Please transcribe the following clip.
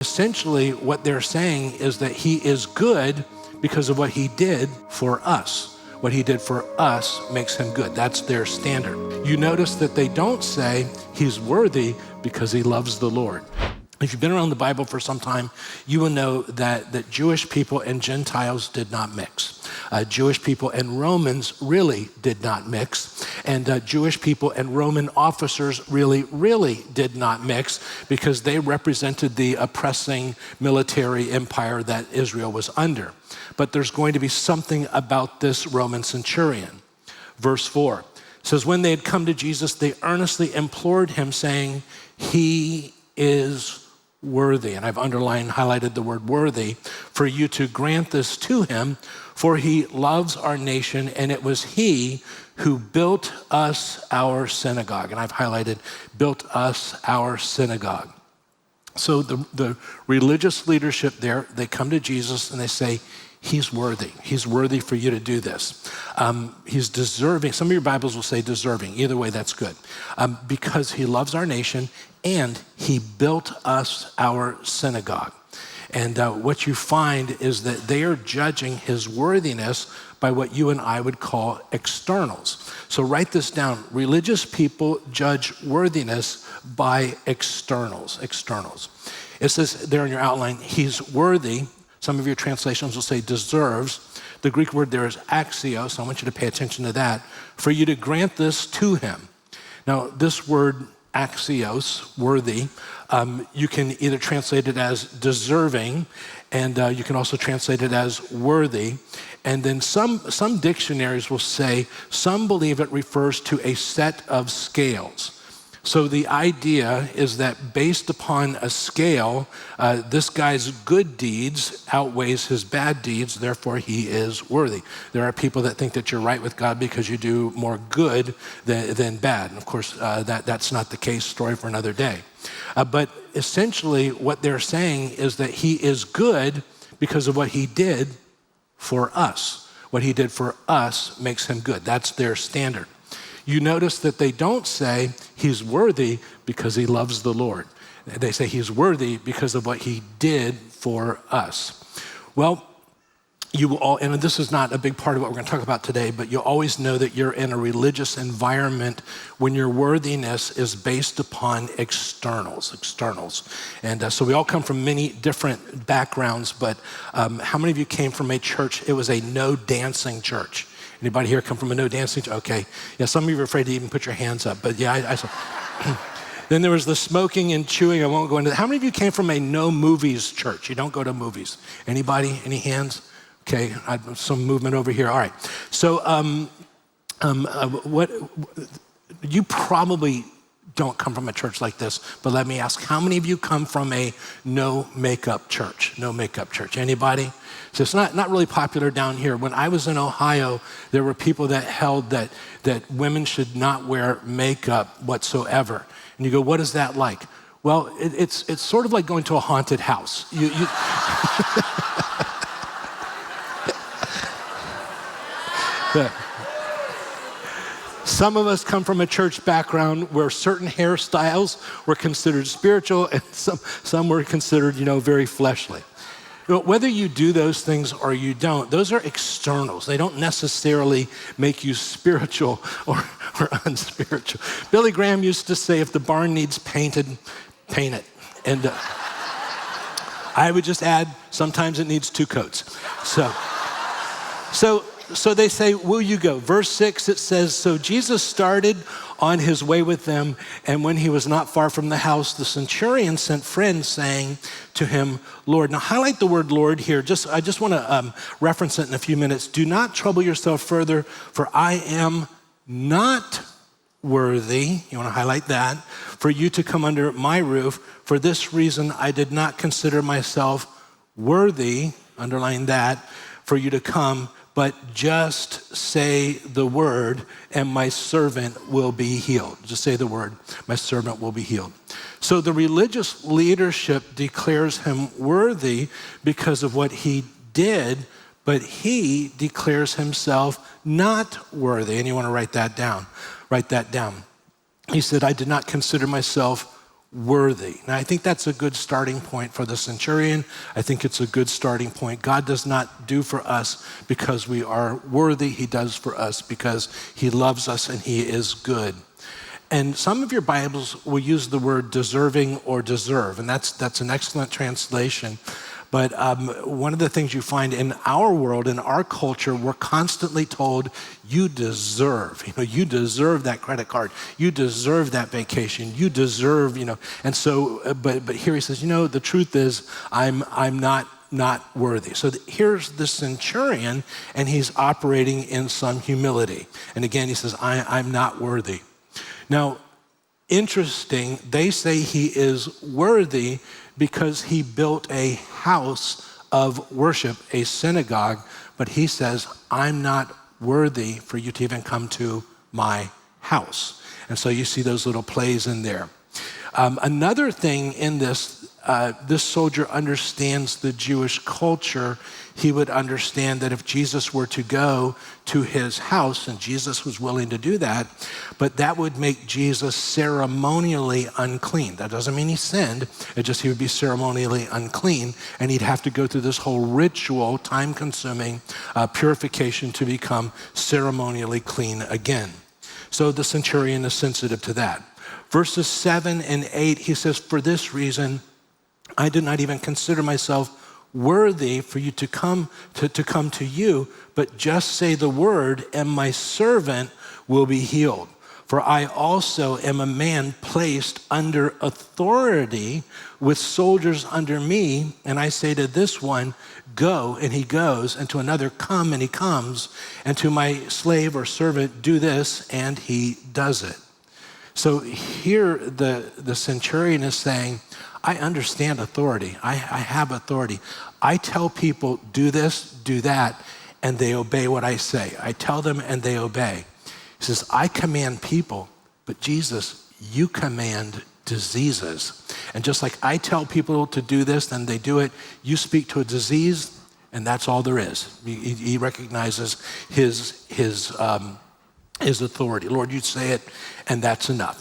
Essentially, what they're saying is that he is good because of what he did for us. What he did for us makes him good. That's their standard. You notice that they don't say he's worthy because he loves the Lord. If you've been around the Bible for some time, you will know that Jewish people and Gentiles did not mix. Jewish people and Romans really did not mix. And Jewish people and Roman officers really did not mix because they represented the oppressing military empire that Israel was under. But there's going to be something about this Roman centurion. Verse 4 says, when they had come to Jesus, they earnestly implored him, saying, he is worthy. And I've underlined, highlighted the word worthy, for you to grant this to him, for he loves our nation, and it was he who built us our synagogue. And I've highlighted, built us our synagogue. So the religious leadership there, they come to Jesus and they say, he's worthy. He's worthy for you to do this. He's deserving. Some of your Bibles will say deserving. Either way, that's good. Because he loves our nation and he built us our synagogue. And what you find is that they are judging his worthiness by what you and I would call externals. So write this down. Religious people judge worthiness by externals. It says there in your outline, he's worthy. Some of your translations will say deserves. The Greek word there is axios. I want you to pay attention to that. For you to grant this to him. Now, this word axios, worthy, you can either translate it as deserving, and you can also translate it as worthy. And then some dictionaries will say, some believe it refers to a set of scales. So the idea is that based upon a scale, this guy's good deeds outweighs his bad deeds, therefore he is worthy. There are people that think that you're right with God because you do more good than bad. And of course, that's not the case, story for another day. But essentially what they're saying is that he is good because of what he did for us. What he did for us makes him good. That's their standard. You notice that they don't say he's worthy because he loves the Lord. They say he's worthy because of what he did for us. Well, you will all, and this is not a big part of what we're going to talk about today, but you'll always know that you're in a religious environment when your worthiness is based upon externals. And so we all come from many different backgrounds, but how many of you came from a church, it was a no dancing church? Anybody here come from a no dancing church? Okay. Yeah, some of you are afraid to even put your hands up, but yeah, I saw. Then there was the smoking and chewing. I won't go into that. How many of you came from a no movies church? You don't go to movies. Anybody? Any hands? Okay, some movement over here. All right. So what you probably don't come from a church like this, but let me ask, how many of you come from a no makeup church? No makeup church. Anybody? So it's not really popular down here. When I was in Ohio, there were people that held that women should not wear makeup whatsoever. And you go, what is that like? Well, it's sort of like going to a haunted house. Some of us come from a church background where certain hairstyles were considered spiritual and some were considered, very fleshly. Whether you do those things or you don't, those are externals. They don't necessarily make you spiritual or unspiritual. Billy Graham used to say, if the barn needs painted, paint it. And I would just add, sometimes it needs 2 coats. So they say, will you go? Verse 6, it says, so Jesus started on his way with them, and when he was not far from the house, the centurion sent friends saying to him, Lord. Now highlight the word Lord here. I just want to reference it in a few minutes. Do not trouble yourself further, for I am not worthy, you want to highlight that, for you to come under my roof. For this reason, I did not consider myself worthy, underline that, for you to come, but just say the word and my servant will be healed. Just say the word, my servant will be healed. So the religious leadership declares him worthy because of what he did, but he declares himself not worthy. And you want to write that down. Write that down. He said, I did not consider myself worthy. Now, I think that's a good starting point for the centurion. I think it's a good starting point. God does not do for us because we are worthy. He does for us because he loves us and he is good. And some of your Bibles will use the word deserving or deserve, and that's an excellent translation. But one of the things you find in our world, in our culture, we're constantly told, you deserve, you deserve that credit card. You deserve that vacation. You deserve, And so, but here he says, the truth is, I'm not worthy. So here's the centurion, and he's operating in some humility. And again, he says, I'm not worthy. Now, interesting, they say he is worthy because he built a house of worship, a synagogue, but he says, I'm not worthy for you to even come to my house. And so you see those little plays in there. Another thing in this soldier understands the Jewish culture. He would understand that if Jesus were to go to his house, and Jesus was willing to do that, but that would make Jesus ceremonially unclean. That doesn't mean he sinned, it just he would be ceremonially unclean, and he'd have to go through this whole ritual, time-consuming purification to become ceremonially clean again. So the centurion is sensitive to that. Verses 7 and 8, he says, for this reason, I did not even consider myself worthy for you to come to you, but just say the word, and my servant will be healed. For I also am a man placed under authority with soldiers under me, and I say to this one, go, and he goes, and to another, come, and he comes, and to my slave or servant, do this, and he does it. So here the centurion is saying, I understand authority. I have authority. I tell people, do this, do that, and they obey what I say. I tell them and they obey. He says, I command people, but Jesus, you command diseases. And just like I tell people to do this, and they do it, you speak to a disease, and that's all there is. He recognizes his authority. Lord, you say it, and that's enough.